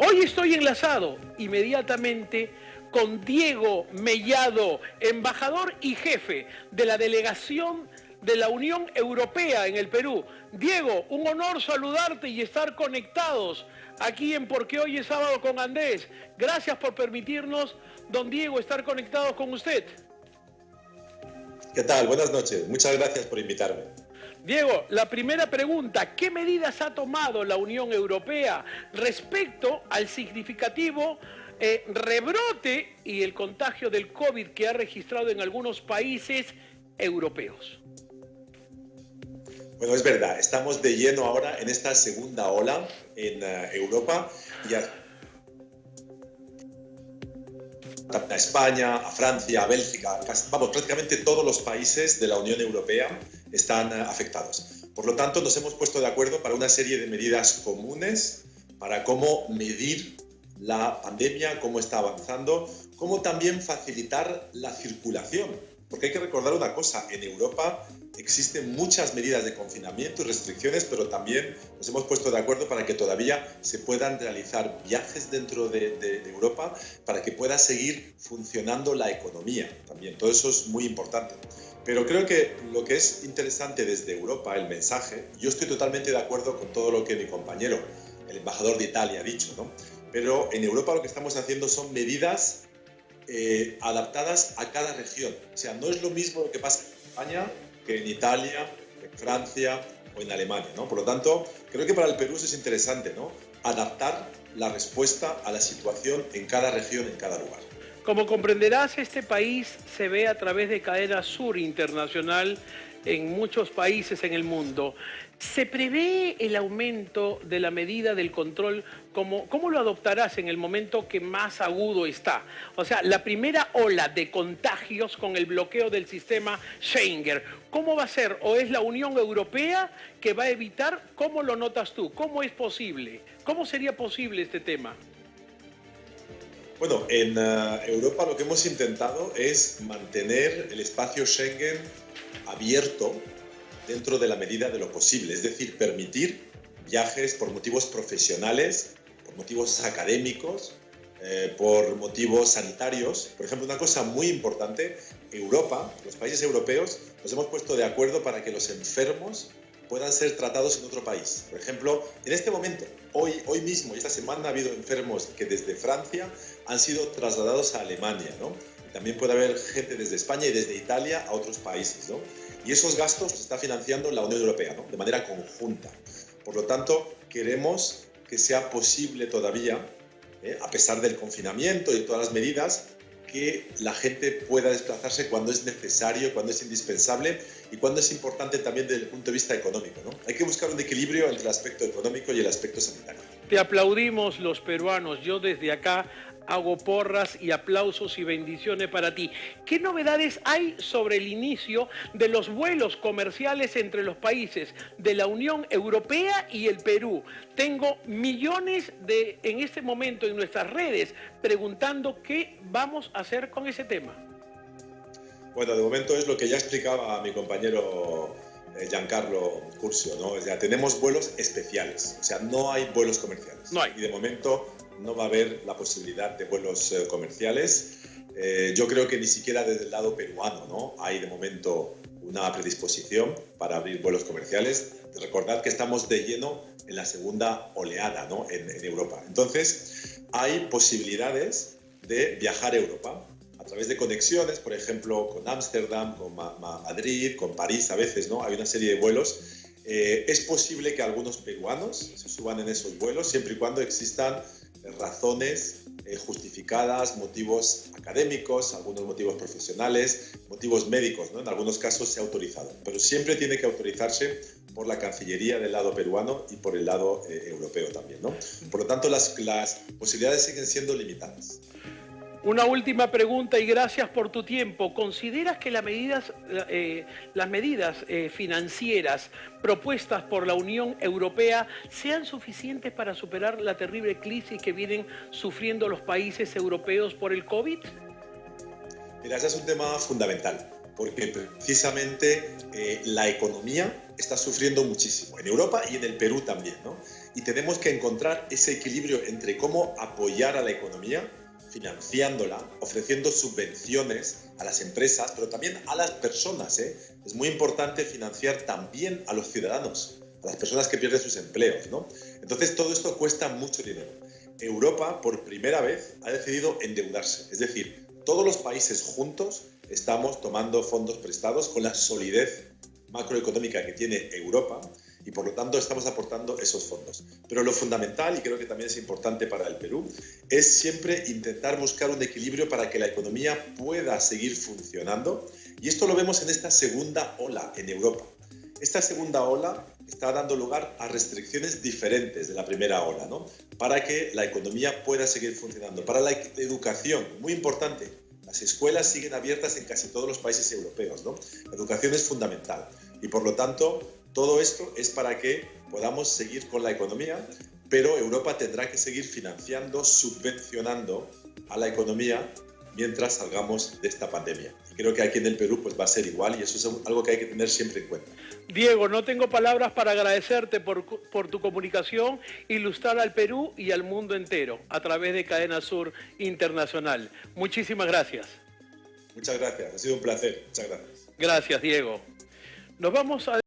Hoy estoy enlazado inmediatamente con Diego Mellado, embajador y jefe de la delegación de la Unión Europea en el Perú. Diego, un honor saludarte y estar conectados aquí en Porque Hoy es Sábado con Andrés. Gracias por permitirnos, don Diego, estar conectados con usted. ¿Qué tal? Buenas noches. Muchas gracias por invitarme. Diego, la primera pregunta, ¿qué medidas ha tomado la Unión Europea respecto al significativo rebrote y el contagio del COVID que ha registrado en algunos países europeos? Bueno, es verdad, estamos de lleno ahora en esta segunda ola en Europa y a España, a Francia, a Bélgica, vamos, prácticamente todos los países de la Unión Europea están afectados. Por lo tanto, nos hemos puesto de acuerdo para una serie de medidas comunes para cómo medir la pandemia, cómo está avanzando, cómo también facilitar la circulación. Porque hay que recordar una cosa, en Europa existen muchas medidas de confinamiento y restricciones, pero también nos hemos puesto de acuerdo para que todavía se puedan realizar viajes dentro de Europa, para que pueda seguir funcionando la economía también. Todo eso es muy importante. Pero creo que lo que es interesante desde Europa, el mensaje, yo estoy totalmente de acuerdo con todo lo que mi compañero, el embajador de Italia, ha dicho, ¿no? Pero en Europa lo que estamos haciendo son medidas adaptadas a cada región. O sea, no es lo mismo lo que pasa en España que en Italia, en Francia o en Alemania, ¿no? Por lo tanto, creo que para el Perú eso es interesante, ¿no? Adaptar la respuesta a la situación en cada región, en cada lugar. Como comprenderás, este país se ve a través de Cadena Sur Internacional en muchos países en el mundo. ¿Se prevé el aumento de la medida del control? ¿Cómo lo adoptarás en el momento que más agudo está? O sea, la primera ola de contagios con el bloqueo del sistema Schengen, ¿cómo va a ser? ¿O es la Unión Europea que va a evitar? ¿Cómo lo notas tú? ¿Cómo es posible? ¿Cómo sería posible este tema? Bueno, en Europa lo que hemos intentado es mantener el espacio Schengen abierto dentro de la medida de lo posible, es decir, permitir viajes por motivos profesionales, por motivos académicos, por motivos sanitarios. Por ejemplo, una cosa muy importante, Europa, los países europeos, nos hemos puesto de acuerdo para que los enfermos puedan ser tratados en otro país. Por ejemplo, en este momento, hoy mismo y esta semana ha habido enfermos que desde Francia han sido trasladados a Alemania, ¿no? Y también puede haber gente desde España y desde Italia a otros países, ¿no? Y esos gastos los está financiando la Unión Europea, ¿no? De manera conjunta. Por lo tanto, queremos que sea posible todavía, a pesar del confinamiento y todas las medidas, que la gente pueda desplazarse cuando es necesario, cuando es indispensable y cuando es importante también desde el punto de vista económico, ¿no? Hay que buscar un equilibrio entre el aspecto económico y el aspecto sanitario. Te aplaudimos los peruanos. Yo desde acá hago porras y aplausos y bendiciones para ti. ¿Qué novedades hay sobre el inicio de los vuelos comerciales entre los países de la Unión Europea y el Perú? Tengo millones en este momento en nuestras redes preguntando qué vamos a hacer con ese tema. Bueno, de momento es lo que ya explicaba mi compañero Giancarlo Curcio, ¿no? O sea, tenemos vuelos especiales, o sea, no hay vuelos comerciales. No hay. Y de momento no va a haber la posibilidad de vuelos comerciales. Yo creo que ni siquiera desde el lado peruano, ¿no? Hay de momento una predisposición para abrir vuelos comerciales. Recordad que estamos de lleno en la segunda oleada, ¿no? en Europa. Entonces, hay posibilidades de viajar a Europa a través de conexiones, por ejemplo, con Ámsterdam, con Madrid, con París a veces, ¿no? Hay una serie de vuelos. Es posible que algunos peruanos se suban en esos vuelos siempre y cuando existan razones justificadas, motivos académicos, algunos motivos profesionales, motivos médicos, ¿no? En algunos casos se ha autorizado, pero siempre tiene que autorizarse por la Cancillería del lado peruano y por el lado europeo también, ¿no? Por lo tanto, las posibilidades siguen siendo limitadas. Una última pregunta y gracias por tu tiempo. ¿Consideras que las medidas financieras propuestas por la Unión Europea sean suficientes para superar la terrible crisis que vienen sufriendo los países europeos por el COVID? Mira, ese es un tema fundamental. porque precisamente la economía está sufriendo muchísimo, en Europa y en el Perú también, ¿no? Y tenemos que encontrar ese equilibrio entre cómo apoyar a la economía, financiándola, ofreciendo subvenciones a las empresas, pero también a las personas, ¿eh? Es muy importante financiar también a los ciudadanos, a las personas que pierden sus empleos, ¿no? Entonces todo esto cuesta mucho dinero. Europa, por primera vez, ha decidido endeudarse, es decir, todos los países juntos estamos tomando fondos prestados con la solidez macroeconómica que tiene Europa y por lo tanto estamos aportando esos fondos. Pero lo fundamental, y creo que también es importante para el Perú, es siempre intentar buscar un equilibrio para que la economía pueda seguir funcionando, y esto lo vemos en esta segunda ola en Europa. Esta segunda ola está dando lugar a restricciones diferentes de la primera ola, ¿no? Para que la economía pueda seguir funcionando. Para la educación, muy importante, las escuelas siguen abiertas en casi todos los países europeos, ¿no? La educación es fundamental y por lo tanto todo esto es para que podamos seguir con la economía, pero Europa tendrá que seguir financiando, subvencionando a la economía mientras salgamos de esta pandemia. Y creo que aquí en el Perú pues va a ser igual y eso es algo que hay que tener siempre en cuenta. Diego, no tengo palabras para agradecerte por tu comunicación, ilustrar al Perú y al mundo entero a través de Cadena Sur Internacional. Muchísimas gracias. Muchas gracias, ha sido un placer. Muchas gracias. Gracias, Diego. Nos vamos a